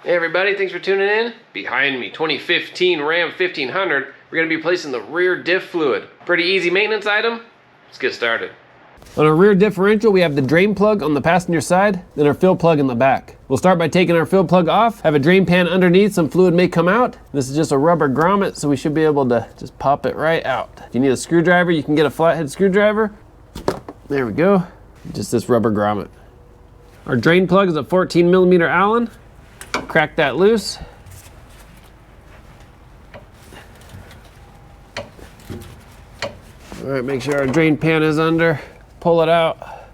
Hey everybody, thanks for tuning in. Behind me, 2015 Ram 1500. We're going to be replacing the rear diff fluid. Pretty easy maintenance item. Let's get started. On our rear differential, we have the drain plug on the passenger side, then our fill plug in the back. We'll start by taking our fill plug off, have a drain pan underneath, some fluid may come out. This is just a rubber grommet, so we should be able to just pop it right out. If you need a screwdriver, you can get a flathead screwdriver. There we go, just this rubber grommet. Our drain plug is a 14mm Allen. Crack that loose. All right, make sure our drain pan is under. Pull it out.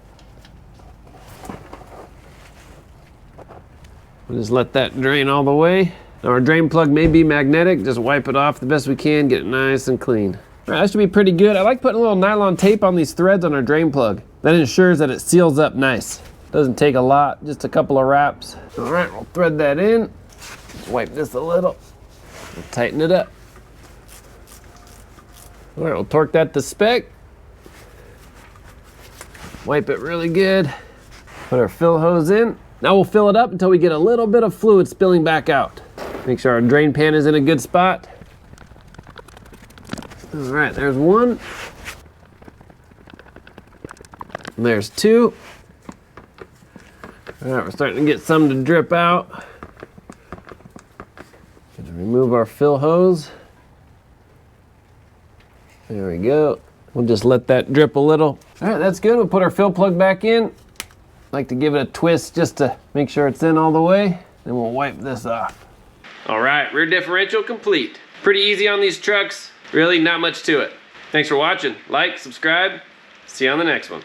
We'll just let that drain all the way. Now our drain plug may be magnetic. Just wipe it off the best we can, get it nice and clean. All right, that should be pretty good. I like putting a little nylon tape on these threads on our drain plug. That ensures that it seals up nice. Doesn't take a lot, just a couple of wraps. All right, we'll thread that in. Just wipe this a little. We'll tighten it up. All right, we'll torque that to spec. Wipe it really good. Put our fill hose in. Now we'll fill it up until we get a little bit of fluid spilling back out. Make sure our drain pan is in a good spot. All right, there's one. And there's two. All right, we're starting to get some to drip out. Gonna remove our fill hose. There we go. We'll just let that drip a little. All right, that's good. We'll put our fill plug back in. Like to give it a twist just to make sure it's in all the way. Then we'll wipe this off. All right, rear differential complete. Pretty easy on these trucks. Really not much to it. Thanks for watching. Like, subscribe. See you on the next one.